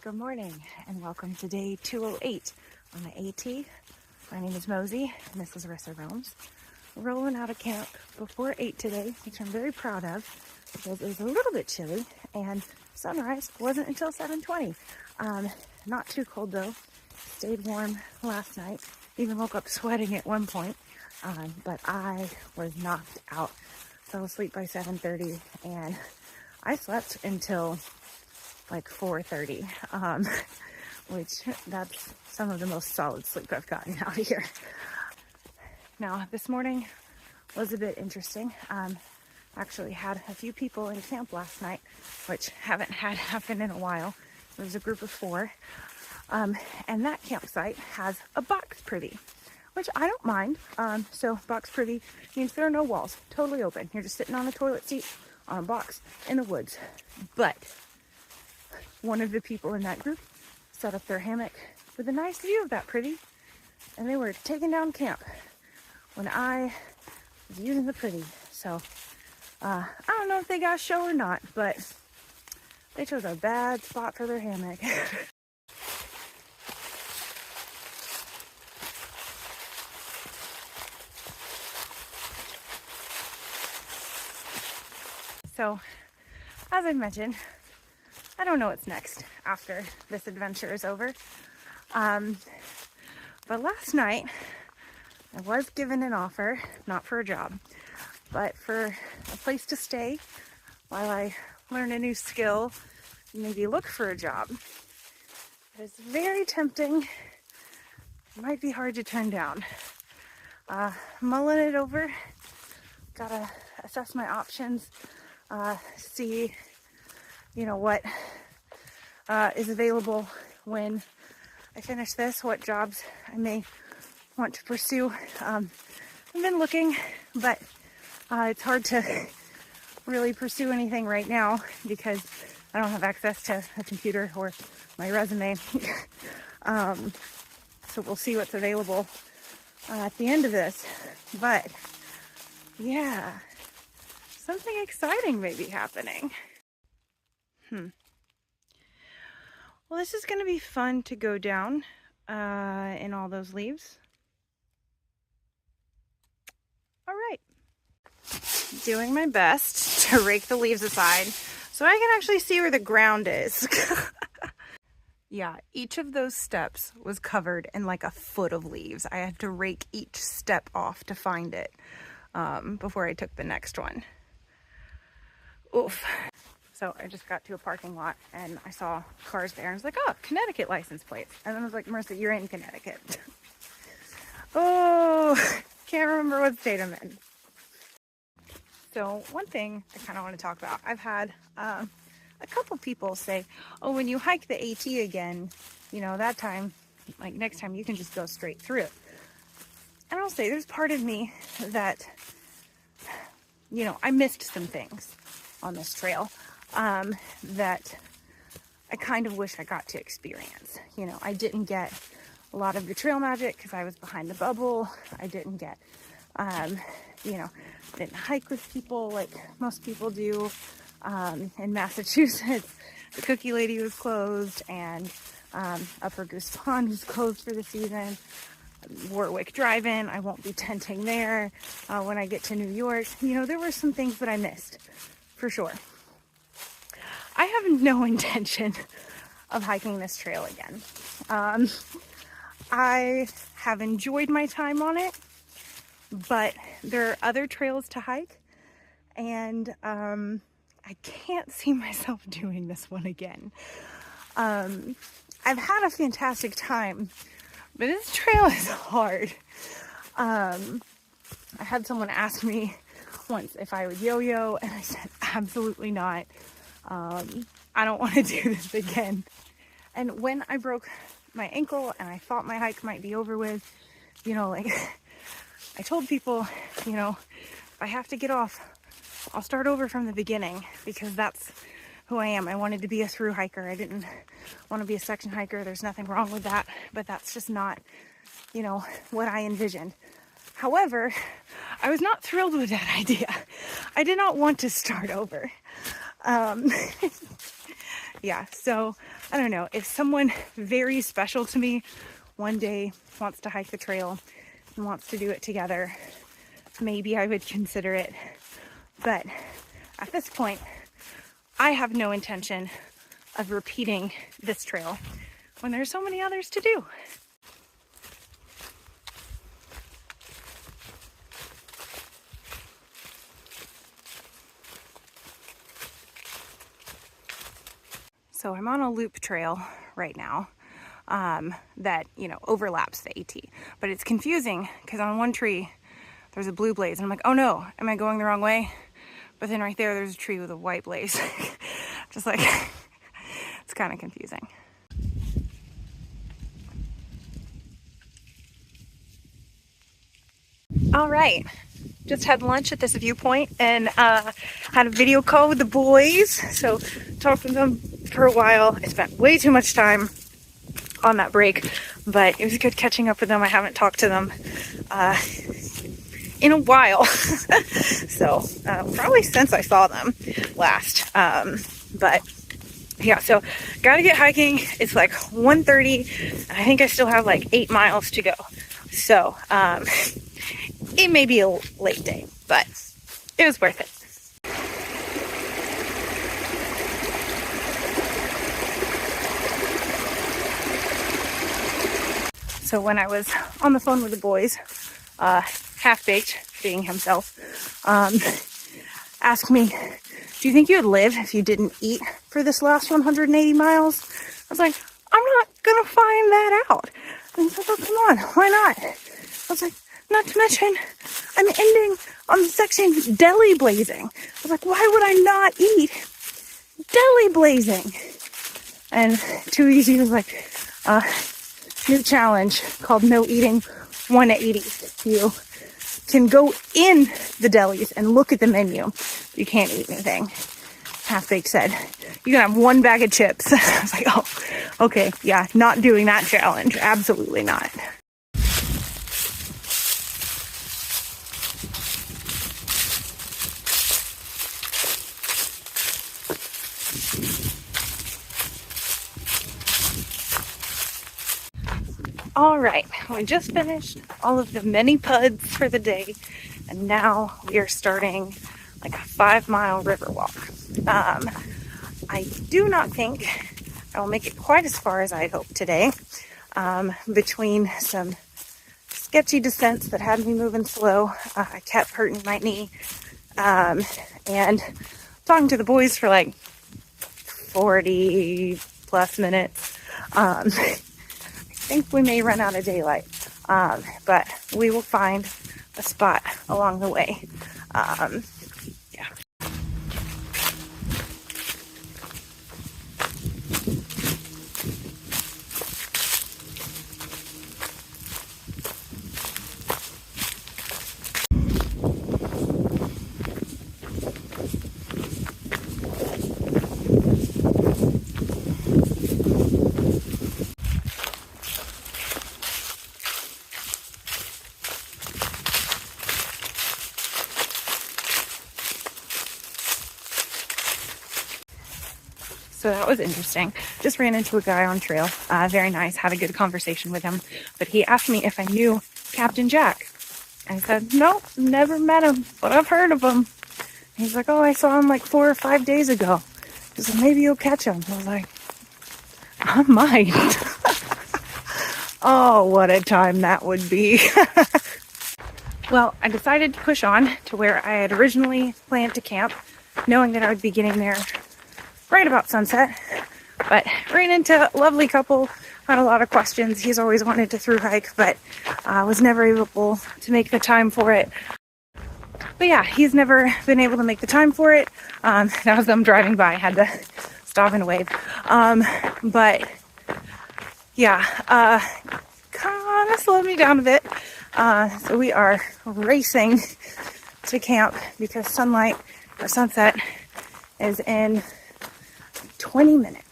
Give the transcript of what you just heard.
Good morning and welcome to day 208 on the AT. My name is Mosey and this is Rissaroams. We're rolling out of camp before 8 today, which I'm very proud of because it was a little bit chilly and sunrise wasn't until 7:20. Not too cold though. Stayed warm last night. Even woke up sweating at one point, but I was knocked out. Fell asleep by 7:30 and I slept until like 4:30, which that's some of the most solid sleep I've gotten out here. Now, this morning was a bit interesting. Actually had a few people in camp last night, which haven't had happen in a while. There was a group of 4, and that campsite has a box privy, which I don't mind. So box privy means there are no walls, totally open. You're just sitting on a toilet seat on a box in the woods. But one of the people in that group set up their hammock with a nice view of that privy, and they were taking down camp when I was using the privy. So I don't know if they got a show or not, but they chose a bad spot for their hammock. So, as I mentioned, I don't know what's next after this adventure is over. But last night, I was given an offer, not for a job, but for a place to stay while I learn a new skill, maybe look for a job. It's very tempting. It might be hard to turn down. Mulling it over, gotta assess my options, see what is available when I finish this, what jobs I may want to pursue. I've been looking, but it's hard to really pursue anything right now because I don't have access to a computer or my resume. So we'll see what's available at the end of this. But yeah, something exciting may be happening. Well, this is going to be fun to go down in all those leaves. All right. Doing my best to rake the leaves aside so I can actually see where the ground is. Yeah, each of those steps was covered in like a foot of leaves. I had to rake each step off to find it before I took the next one. Oof. So I just got to a parking lot and I saw cars there and I was like, oh, Connecticut license plates. And then I was like, Marissa, you're in Connecticut. Oh, can't remember what state I'm in. So one thing I kind of want to talk about, I've had a couple people say, oh, when you hike the AT again, that time, like next time you can just go straight through it. And I'll say there's part of me that, I missed some things on this trail. That I kind of wish I got to experience. I didn't get a lot of the trail magic because I was behind the bubble. I didn't get, didn't hike with people like most people do. In Massachusetts, the Cookie Lady was closed and Upper Goose Pond was closed for the season. Warwick Drive-In, I won't be tenting there. When I get to New York, there were some things that I missed for sure. I have no intention of hiking this trail again. I have enjoyed my time on it, but there are other trails to hike, and I can't see myself doing this one again. I've had a fantastic time, but this trail is hard. I had someone ask me once if I would yo-yo, and I said absolutely not. I don't want to do this again. And when I broke my ankle and I thought my hike might be over with, I told people, if I have to get off, I'll start over from the beginning because that's who I am. I wanted to be a through hiker. I didn't want to be a section hiker. There's nothing wrong with that, but that's just not, what I envisioned. However, I was not thrilled with that idea. I did not want to start over. Yeah, so I don't know, if someone very special to me one day wants to hike the trail and wants to do it together, maybe I would consider it. But at this point, I have no intention of repeating this trail when there's so many others to do. So I'm on a loop trail right now that, you know, overlaps the AT. But it's confusing because on one tree there's a blue blaze and I'm like, oh no, am I going the wrong way? But then right there's a tree with a white blaze. Just like, it's kind of confusing. All right, just had lunch at this viewpoint and had a video call with the boys. So talked with them for a while. I spent way too much time on that break, but it was good catching up with them. I haven't talked to them in a while. So probably since I saw them last. But yeah, so gotta get hiking. It's like 1:30 and I think I still have like 8 miles to go. So it may be a late day, but it was worth it. So when I was on the phone with the boys, Half-Baked, being himself, asked me, do you think you would live if you didn't eat for this last 180 miles? I was like, I'm not gonna find that out. And he's like, oh, come on, why not? I was like, not to mention, I'm ending on the section deli blazing. I was like, why would I not eat deli blazing? And Too Easy was like, new challenge called No Eating 180. You can go in the delis and look at the menu. You can't eat anything. Half-Baked said, you can have one bag of chips. I was like, oh, okay, yeah, not doing that challenge. Absolutely not. All right, we just finished all of the mini puds for the day, and now we are starting like a 5-mile river walk. I do not think I will make it quite as far as I had hoped today, between some sketchy descents that had me moving slow. I kept hurting my knee, and talking to the boys for like 40 plus minutes. I think we may run out of daylight, but we will find a spot along the way. Yeah. So that was interesting. Just ran into a guy on trail. Very nice. Had a good conversation with him. But he asked me if I knew Captain Jack. I said, nope, never met him, but I've heard of him. He's like, oh, I saw him like 4 or 5 days ago. He said, maybe you'll catch him. I was like, I might. Oh, what a time that would be. Well, I decided to push on to where I had originally planned to camp, knowing that I would be getting there right about sunset. But ran into a lovely couple, had a lot of questions. He's always wanted to through hike, but was never able to make the time for it. But yeah, he's never been able to make the time for it. That was them driving by, had to stop and wave. But yeah, kind of slowed me down a bit. So we are racing to camp because sunset is in 20 minutes.